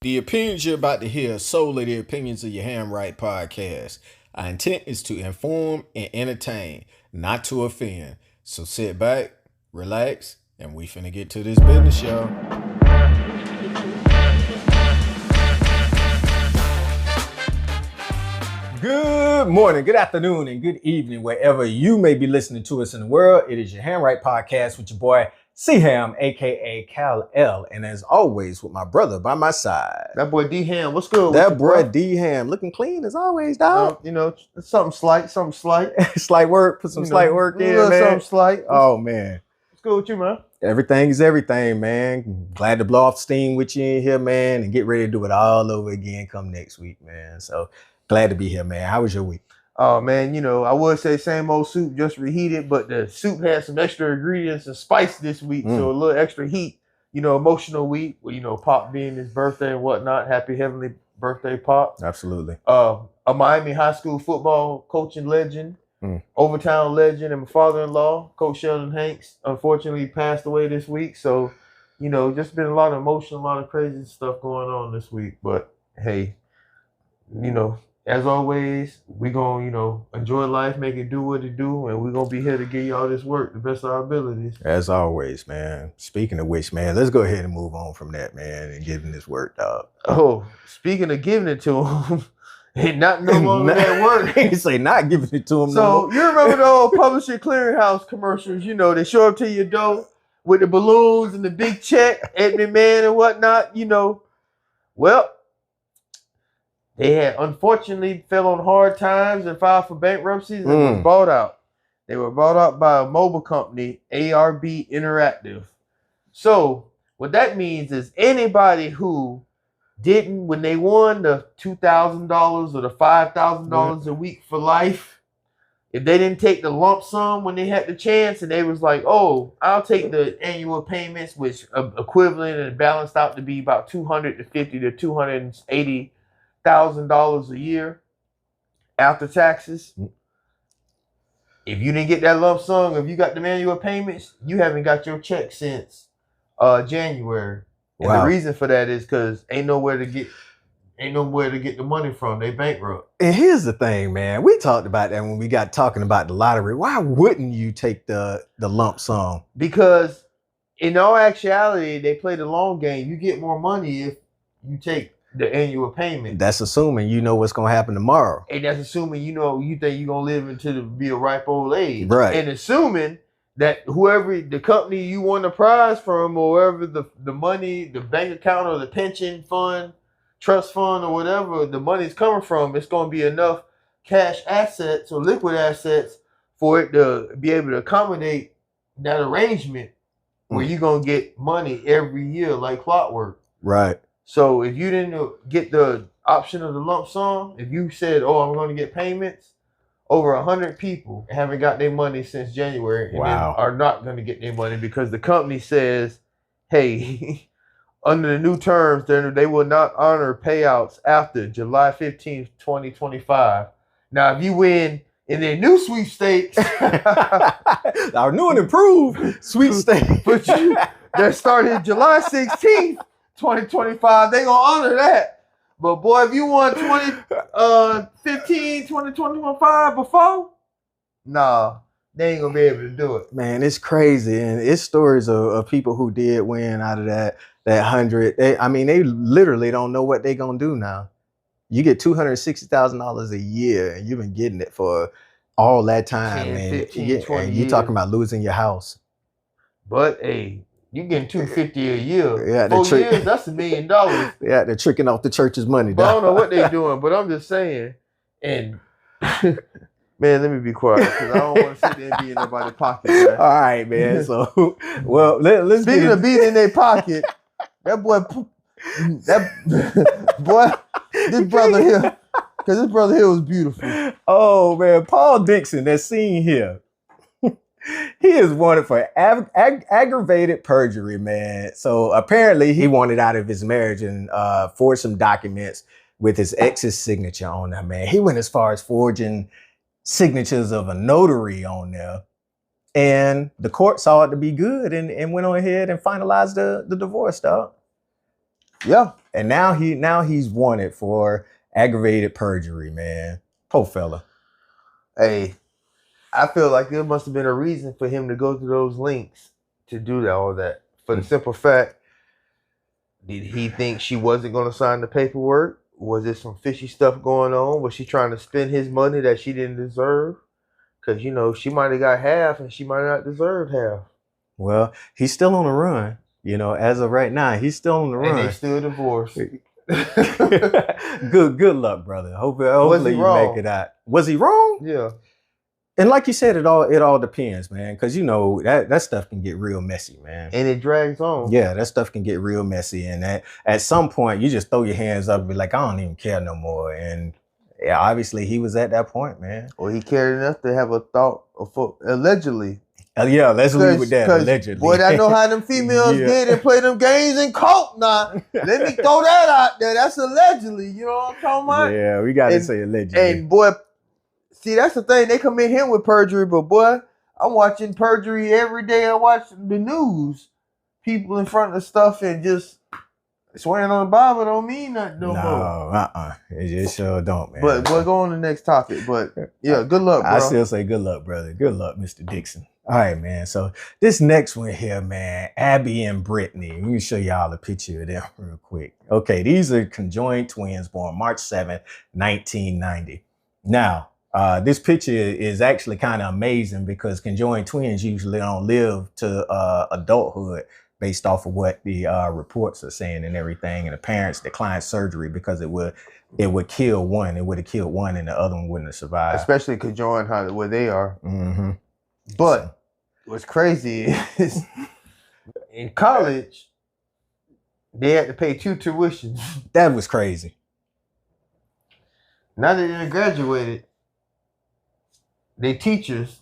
The opinions you're about to hear are solely the opinions of your Ham Right podcast. Our intent is to inform and entertain, not to offend. So sit back, relax, and we finna get to this business, y'all. Good morning, good afternoon, and good evening, wherever you may be listening to us in the world. It is your Ham Right podcast with your boy C-Ham, aka Cal L, and as always, with my brother by my side. That boy D-Ham, what's good? That boy D-Ham, looking clean as always, dog. Something slight. Slight work, put some slight work in, man. Something slight. Oh, man. What's good with you, man? Everything is everything, man. Glad to blow off steam with you in here, man, and get ready to do it all over again come next week, man. So glad to be here, man. How was your week? Oh, man, I would say same old soup, just reheated, but the soup had some extra ingredients and spice this week, so a little extra heat. Emotional week, Pop being his birthday and whatnot. Happy heavenly birthday, Pop. Absolutely. A Miami high school football coaching legend, Overtown legend, and my father-in-law, Coach Sheldon Hanks, unfortunately passed away this week. So, just been a lot of emotion, a lot of crazy stuff going on this week. But hey, as always, we're going to, enjoy life, make it do what it do, and we're going to be here to give y'all this work the best of our abilities. As always, man. Speaking of which, man, let's go ahead and move on from that, man, and give him this work, dog. Oh, speaking of giving it to him, not no longer that work. You say not giving it to him. So, you remember the old Publisher Clearinghouse commercials, they show up to your door with the balloons and the big check, Edmund Man and whatnot, Well, they had unfortunately fell on hard times and filed for bankruptcy and was bought out. They were bought out by a mobile company, Arby Interactive. So what that means is anybody who didn't, when they won the $2,000 or the $5,000 a week for life, if they didn't take the lump sum when they had the chance and they was like, oh, I'll take the annual payments, which equivalent and balanced out to be about $250,000 to $280,000 a year after taxes. If you didn't get that lump sum, if you got the annual payments, you haven't got your check since January. And the reason for that is because ain't nowhere to get the money from. They bankrupt. And here's the thing, man. We talked about that when we got talking about the lottery. Why wouldn't you take the lump sum? Because in all actuality, they play the long game. You get more money if you take the annual payment. That's assuming you know what's gonna happen tomorrow. And that's assuming you think you're gonna live until be a ripe old age. Right. And assuming that whoever the company you won the prize from, or wherever the money, the bank account or the pension fund, trust fund or whatever the money's coming from, it's gonna be enough cash assets or liquid assets for it to be able to accommodate that arrangement where you're gonna get money every year like clockwork. Right. So if you didn't get the option of the lump sum, if you said, oh, I'm going to get payments, over 100 people haven't got their money since January and then are not going to get their money because the company says, hey, under the new terms, they will not honor payouts after July 15th, 2025. Now, if you win in their new sweepstakes, our new and improved sweepstakes, that started July 16th, 2025, they gonna honor that. But boy, if you won 2015, 2025 before, nah, they ain't gonna be able to do it. Man, it's crazy. And it's stories of people who did win out of that 100. They literally don't know what they gonna do now. You get $260,000 a year and you've been getting it for all that time. 10, man. 15, 20 and years. you're talking about losing your house. But hey, you getting $250 a year. Yeah, 4 years, that's $1 million. Yeah, they're tricking off the church's money. But I don't know what they're doing, but I'm just saying. And man, let me be quiet because I don't want to sit there and be in nobody's pocket. Man. All right, man. So, well, let's speaking of being in their pocket, this brother here, because this brother here was beautiful. Oh man, Paul Dixon, that scene here. He is wanted for aggravated perjury, man. So apparently he wanted out of his marriage and forged some documents with his ex's signature on there, man. He went as far as forging signatures of a notary on there. And the court saw it to be good and went on ahead and finalized the divorce, dog. Yeah. And now he's wanted for aggravated perjury, man. Poor fella. Hey, I feel like there must have been a reason for him to go through those links to do all that. For the simple fact, did he think she wasn't going to sign the paperwork? Was there some fishy stuff going on? Was she trying to spend his money that she didn't deserve? Because, she might have got half and she might not deserve half. Well, he's still on the run. As of right now, he's still on the run. And they still divorced. Good luck, brother. Hopefully you make it out. Was he wrong? Yeah. And like you said, it all depends, man. Because that stuff can get real messy, man. And it drags on. Yeah, that stuff can get real messy. And at some point, you just throw your hands up and be like, I don't even care no more. And yeah, obviously he was at that point, man. Well, he cared enough to have a thought of allegedly. Yeah, let's leave with that, allegedly. Boy, I know how them females get and play them games in coke now. Let me throw that out there. That's allegedly. You know what I'm talking about? Yeah, we got to say allegedly. And boy, see, that's the thing. They come in here with perjury, but boy, I'm watching perjury every day. I watch the news. People in front of stuff and just swearing on the Bible don't mean nothing no more. It just sure don't, man. But boy, go on to the next topic. But yeah, good luck, bro. I still say good luck, brother. Good luck, Mr. Dixon. All right, man. So this next one here, man, Abby and Brittany. Let me show y'all a picture of them real quick. Okay, these are conjoined twins born March 7th, 1990. Now, this picture is actually kind of amazing because conjoined twins usually don't live to adulthood based off of what the reports are saying and everything. And the parents declined surgery because it would kill one. It would have killed one and the other one wouldn't have survived. Especially conjoined where they are. Mm-hmm. But what's crazy is in college, they had to pay 2 tuitions. That was crazy. Now that they graduated, they teachers.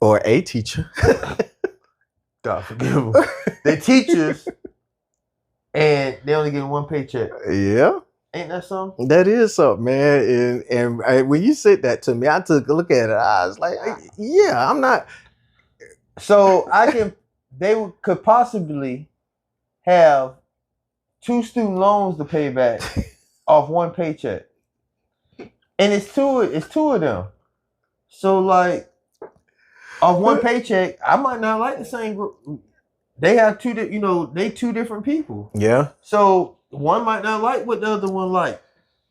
Or a teacher. God forgive them. They teachers, and they only get 1 paycheck. Yeah. Ain't that something? That is something, man. And when you said that to me, I took a look at it. I was like, yeah, I'm not. So they could possibly have 2 student loans to pay back off 1 paycheck. And it's two of them. So like, off 1 paycheck, I might not like the same group. They have they 2 different people. Yeah. So one might not like what the other one like.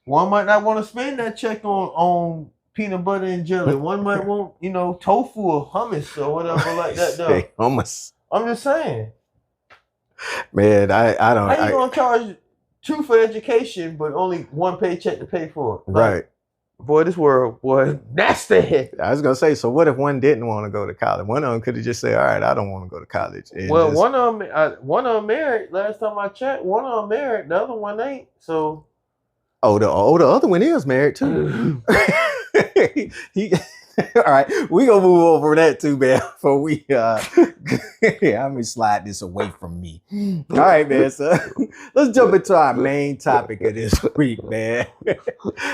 One might not want to spend that check on peanut butter and jelly. One might want, tofu or hummus or whatever like that though. Hummus. I'm just saying. Man, I don't. How you gonna charge 2 for education but only 1 paycheck to pay for it? Right. Boy, this world, boy, nasty. I was gonna say, so what if one didn't want to go to college? One of them could have just said, "All right, I don't want to go to college." Well, one of them married. Last time I checked, one of them married. The other one ain't. So, the other one is married too. All right, we gonna move over that too, man. Before we I'm gonna slide this away from me. All right, man. So let's jump into our main topic of this week, man.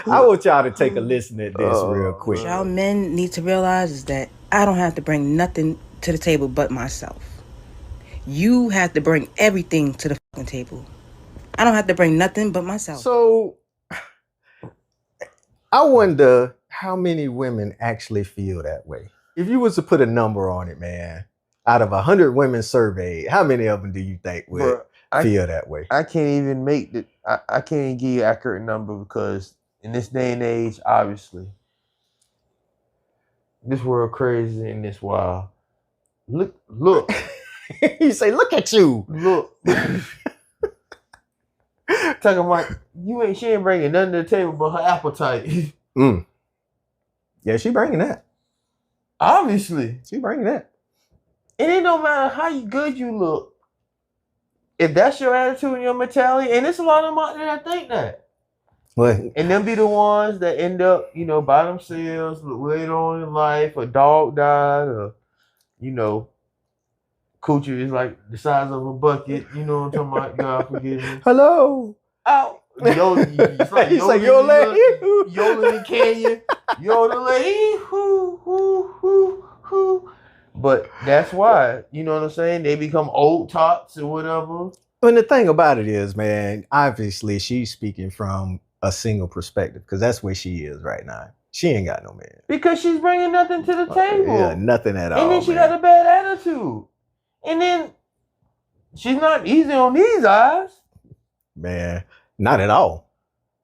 I want y'all to take a listen at this real quick. Y'all men need to realize is that I don't have to bring nothing to the table but myself. You have to bring everything to the fucking table. I don't have to bring nothing but myself. So I wonder how many women actually feel that way. If you was to put a number on it, man, out of 100 women surveyed, how many of them do you think would feel that way? I can't even I can't even give you an accurate number because in this day and age, obviously, this world crazy and this wild. Look. You say, look at you. Look. Talking about she ain't bringing nothing to the table but her appetite. Yeah, she bringing that. Obviously. She bringing that. And it don't matter how good you look. If that's your attitude and your mentality, and there's a lot of them out there that think that. What? And them be the ones that end up, by themselves later on in life. A dog died, or, coochie is like the size of a bucket. You know what I'm talking about? God forgive me. Hello. Out. It's like Yola in Canyon. Yola, hoo. But that's why, you know what I'm saying? They become old tots or whatever. And the thing about it is, man, obviously she's speaking from a single perspective because that's where she is right now. She ain't got no man. Because she's bringing nothing to the table. Yeah, nothing at all. And then she got a bad attitude. And then she's not easy on these eyes. Man, not at all.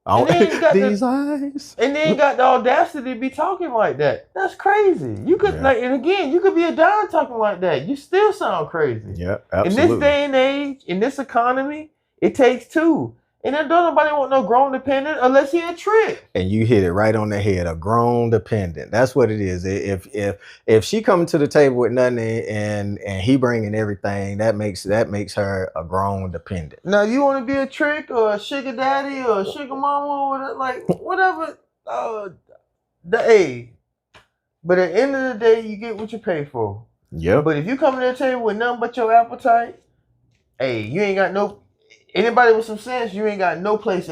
And then got these eyes. And then got the audacity to be talking like that. That's crazy. You could and again, you could be a dime talking like that. You still sound crazy. Yeah, absolutely. In this day and age, in this economy, it takes two. And then don't nobody want no grown dependent unless he a trick. And you hit it right on the head. A grown dependent. That's what it is. If she coming to the table with nothing and he bringing everything, that makes her a grown dependent. Now you want to be a trick or a sugar daddy or a sugar mama or whatever. But at the end of the day, you get what you pay for. Yeah. But if you come to the table with nothing but your appetite, you ain't got no. Anybody with some sense, you ain't got no place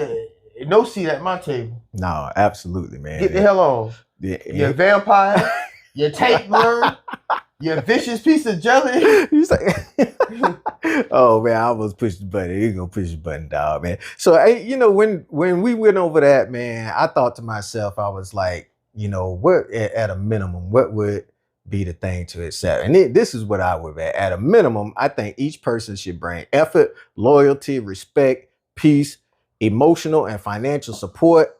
no seat at my table. No, absolutely, man. Get the hell on. You vampire, you tapeworm, you vicious piece of jelly. Oh man, I almost pushed the button. You gonna push the button, dog, man. So when we went over that, man, I thought to myself, I was like, what at a minimum, what would be the thing to accept? And this is what I would at a minimum. I think each person should bring effort, loyalty, respect, peace, emotional and financial support.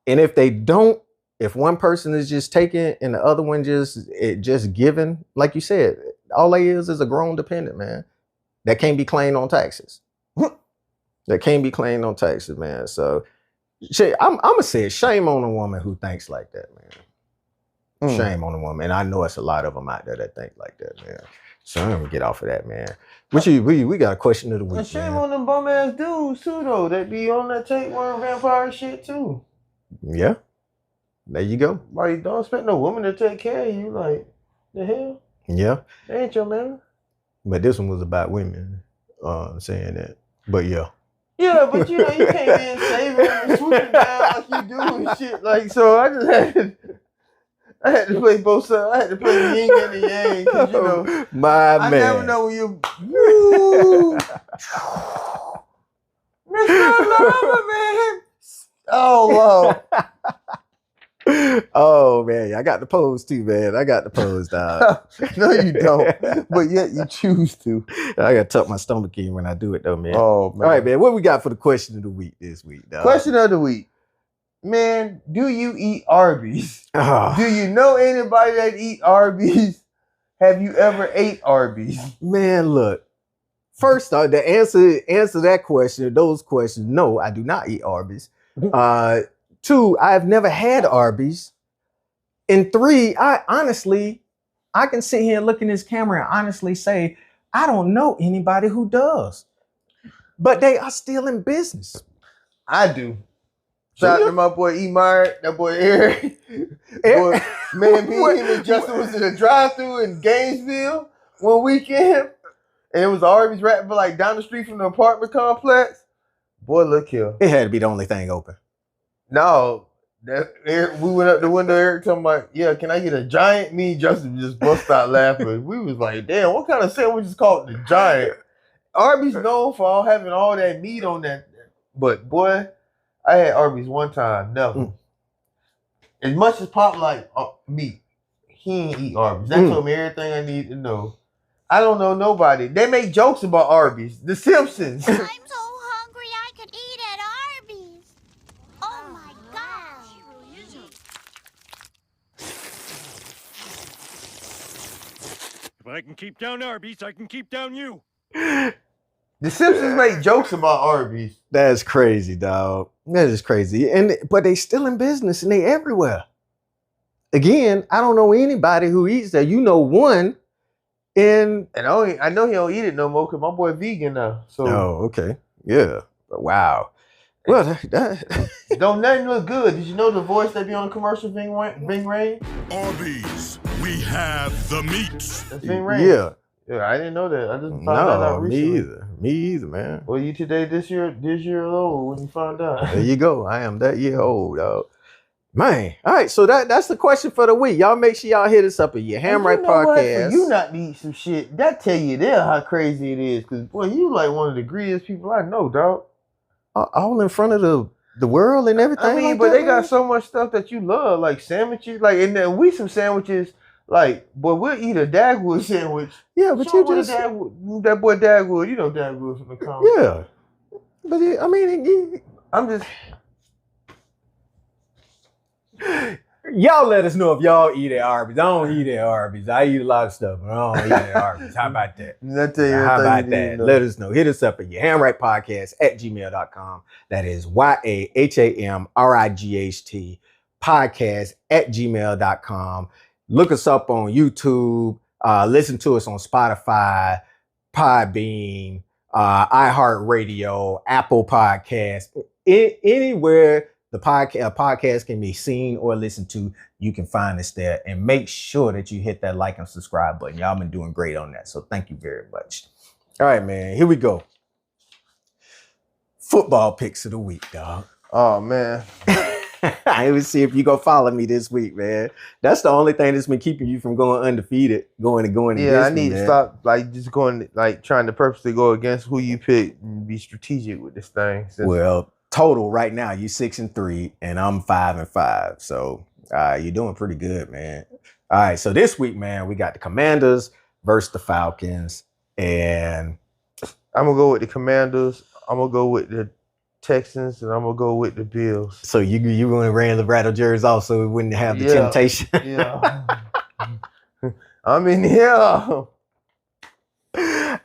And if they don't, if one person is just taking and the other one just giving, like you said, all they is a grown dependent, man, that can't be claimed on taxes. That can't be claimed on taxes, man. So I'm gonna say shame on a woman who thinks like that, man. Shame on the woman. And I know it's a lot of them out there that think like that, man. So I'm gonna get off of that, man. We got a question of the week. And shame on them bum ass dudes too, though. That be on that tapeworm vampire shit too. Yeah. There you go. Like, don't expect no woman to take care of you. Like, the hell? Yeah. That ain't your man. But this one was about women saying that. But yeah. Yeah, but you can't be in saving and swooping down like you do and shit. Like, so I just had to play both sides. I had to play the yin and the yang because I never know when you. Mr. Lover, man. Oh wow. Oh man, I got the pose too, man. I got the pose, dog. No, you don't. But yet you choose to. I gotta tuck my stomach in when I do it though, man. Oh man. All right, man. What we got for the question of the week this week, dog? Question of the week. Man, do you eat Arby's? Oh. Do you know anybody that eat Arby's? Have you ever ate Arby's? Man, look. First, the answer that question, those questions, no, I do not eat Arby's. 2, I've never had Arby's. And 3, I can sit here and look in this camera and honestly say, I don't know anybody who does. But they are still in business. I do. Shout out to my boy E. Meyer, that boy Eric. Boy, man, me and him and Justin was in a drive-thru in Gainesville one weekend. And it was Arby's right like down the street from the apartment complex. Boy, look here. It had to be the only thing open. No. Eric, we went up the window, Eric talking about, yeah, can I get a giant? Me and Justin just bust out laughing. We was like, damn, what kind of sandwich is called the giant? Arby's known for having all that meat on that. But boy, I had Arby's one time, never. As much as Pop like meat, he ain't eat Arby's. That told me everything I need to know. I don't know nobody. They make jokes about Arby's. The Simpsons. I'm so hungry I could eat at Arby's. Oh my gosh. She really isn't. If I can keep down Arby's, I can keep down you. The Simpsons make jokes about Arby's. That's crazy, dog. That is crazy. But they still in business and they everywhere. Again, I don't know anybody who eats that. You know one. And I know he don't eat it no more because my boy vegan now. So okay. Yeah. Wow. Well, don't nothing look good. Did you know the voice that be on the commercial Ving Rhames? Arby's, we have the meat. That's Ving Rhames. Yeah. Yeah, I didn't know that. I just found that out recently. Me either, man. Well, you this year old when you found out. There you go. I am that year old, dog. Man, all right. So that's the question for the week. Y'all make sure y'all hit us up at your Ham Right Podcast. For you not to eat some shit, that tell you there how crazy it is. Cause boy, you like one of the greediest people I know, dog. All in front of the world and everything. I mean, like but that, they got so much stuff that you love, like sandwiches, like and then we some sandwiches. Like, boy, we'll eat a Dagwood sandwich. Yeah, but you just that boy Dagwood, you know Dagwood from the comic. Yeah, but I mean, I'm just. Y'all let us know if y'all eat at Arby's. I don't eat at Arby's. I eat a lot of stuff, but I don't eat at Arby's. How about that? How about that? Let us know. Hit us up at your hamrightpodcast at gmail.com. That is YAHAMRIGHT podcast at gmail.com. Look us up on YouTube. Listen to us on Spotify, Podbean, iHeartRadio, Apple Podcasts, anywhere the podcast can be seen or listened to, you can find us there. And make sure that you hit that like and subscribe button. Y'all been doing great on that. So thank you very much. All right, man. Here we go. Football picks of the week, dog. Oh, man. I will see if you go follow me this week, man. That's the only thing that's been keeping you from going undefeated, going. Yeah, I need to stop just going trying to purposely go against who you pick and be strategic with this thing. Well, total right now, you 6-3 and I'm 5-5. So you're doing pretty good, man. All right, so this week, man, we got the Commanders versus the Falcons, and I'm gonna go with the Commanders. I'm gonna go with the Texans, and I'm gonna go with the Bills. So you gonna ran the rattle jerseys off, so we wouldn't have the temptation. Yeah. I'm in here. All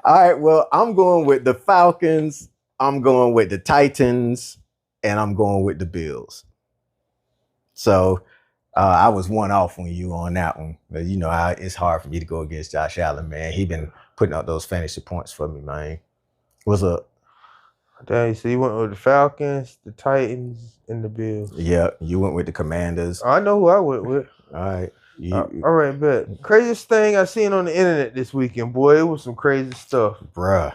right. Well, I'm going with the Falcons. I'm going with the Titans, and I'm going with the Bills. So I was one off on you on that one, but you know it's hard for me to go against Josh Allen, man. He been putting up those fantasy points for me, man. What's up? Dang, so you went with the Falcons, the Titans, and the Bills. Yeah, you went with the Commanders. I know who I went with. All right. All right, bet. Craziest thing I seen on the internet this weekend, boy, it was some crazy stuff. Bruh.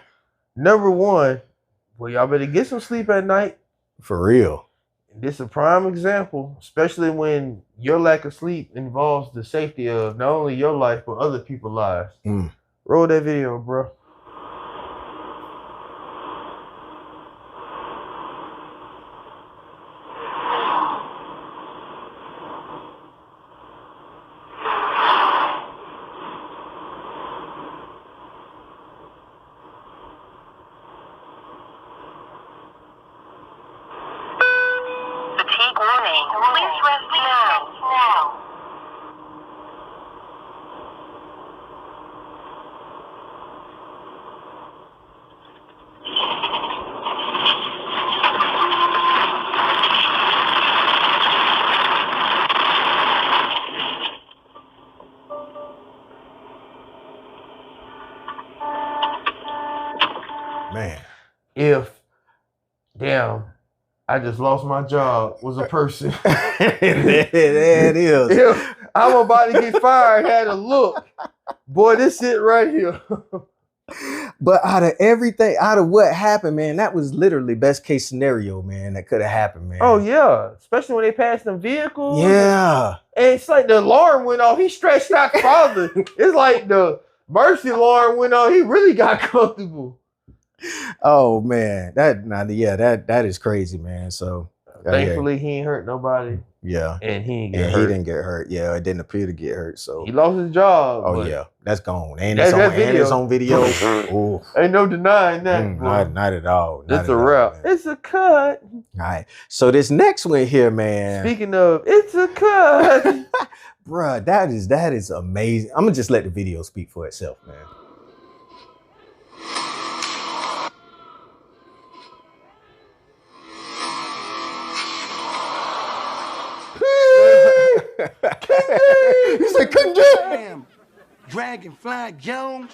Number one, boy, y'all better get some sleep at night. For real. This is a prime example, especially when your lack of sleep involves the safety of not only your life, but other people's lives. Roll that video, bro. Man. If, damn, I just lost my job, was a person. there it is. If I'm about to get fired, had a look. Boy, this it right here. But out of what happened, man, that was literally best case scenario, man, that could have happened, man. Oh, yeah. Especially when they passed them vehicles. Yeah. And it's like the alarm went off. He stretched out farther. It's like the mercy alarm went off. He really got comfortable. Oh man, that is crazy, man. So thankfully he ain't hurt nobody. Yeah, and he He didn't get hurt. Yeah, it didn't appear to get hurt. So he lost his job. Oh yeah, that's gone. And it's on video. Ooh. Ain't no denying that. Not at all. It's a wrap. It's a cut. All right. So this next one here, man. Speaking of, it's a cut. Bruh, that is amazing. I'm gonna just let the video speak for itself, man. He said, "Conjoined, Dragonfly Jones,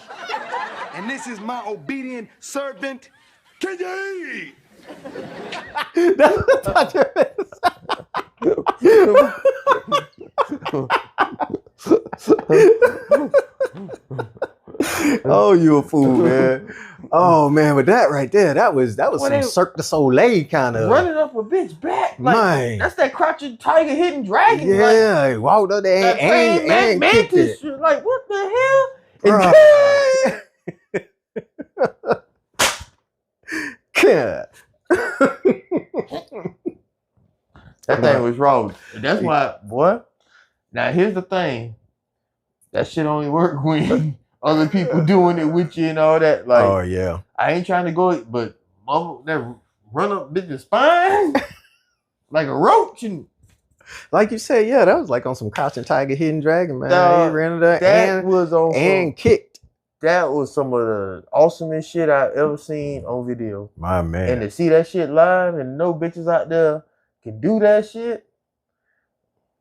and this is my obedient servant, Conjoined." Oh, you a fool, man. Oh man, with that right there, that was Well, some they- Cirque du Soleil kind of running up a bitch back. Like, man. that's that crouching tiger, hidden dragon. Yeah, he walked up there Like, and kicked it. shit. Like, what the hell? Bruh. And God. that thing was wrong. That's why, boy. Now here's the thing. That shit only work when other people doing it with you and all that. Like, Oh yeah. I ain't trying to go, but mama, that run up bitch's spine like a roach, and Like you said, yeah, that was like on some Crouching Tiger, Hidden Dragon, man. Dog, He ran it up that was on and kicked. that was some of the awesomest shit I've ever seen on video. My man. And to see that shit live and no bitches out there can do that shit.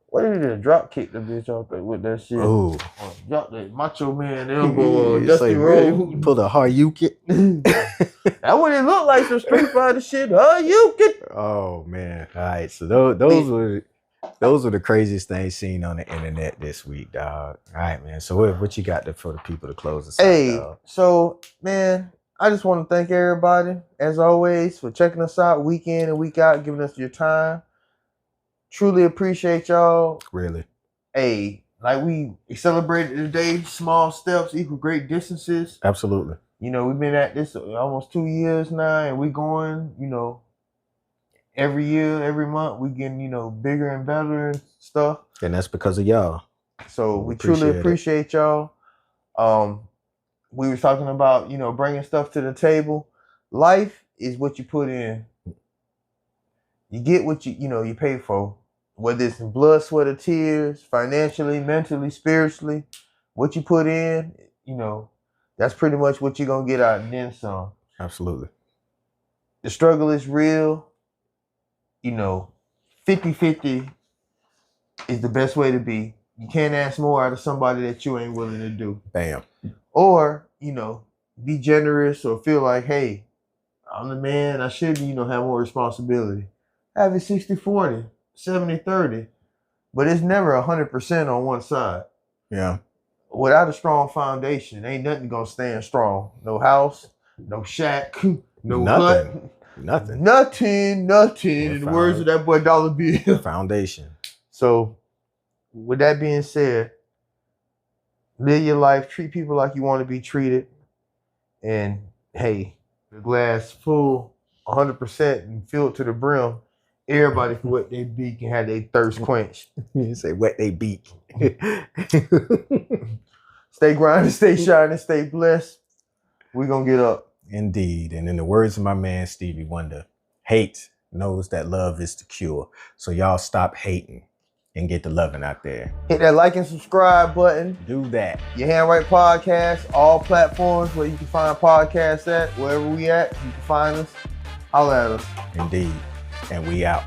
What did he do? Drop kick the bitch off there with that shit. Oh. Or drop that Macho Man elbow or You Dusty say, Rhodes. you pulled a Haryuki. That what it looked like, some Street Fighter shit. You get Oh man. All right. So those were the craziest things seen on the internet this week, dog. All right, man. So what you got for the people to close us out, Hey, dog? so man, I just want to thank everybody, as always, for checking us out week in and week out, giving us your time. Truly appreciate y'all. Really. Hey, like we celebrated today, small steps equal great distances. Absolutely. You know, we've been at this almost 2 years now, and we're going, you know, every year, every month, we getting, you know, bigger and better and stuff. And that's because of y'all. So we truly appreciate y'all. We were talking about, you know, bringing stuff to the table. Life is what you put in. You get what you pay for. Whether it's in blood, sweat, or tears, financially, mentally, spiritually, what you put in, you know, that's pretty much what you're going to get out and then some. Absolutely. The struggle is real. You know, 50-50 is the best way to be. You can't ask more out of somebody that you ain't willing to do. Bam. Or, you know, be generous or feel like, hey, I'm the man, I should, you know, have more responsibility. Have it 60-40, 70-30, but it's never 100% on one side. Yeah. Without a strong foundation, ain't nothing gonna stand strong. No house, no shack, no hut. Nothing. Nothing. In the words of that boy Dollar Bill. Foundation. So, with that being said, live your life, treat people like you want to be treated, and hey, the glass full 100% and filled to the brim. Everybody can wet their beak and have their thirst quenched. You say wet they beak. Stay grinding, stay shining, stay blessed. We're gonna get up. Indeed. And in the words of my man Stevie Wonder, hate knows that love is the cure. So y'all stop hating and get the loving out there. Hit that like and subscribe button. Do that. Your Handwrite Podcast, all platforms where you can find podcasts at. Wherever we at, you can find us. Holla at us. Indeed. And we out.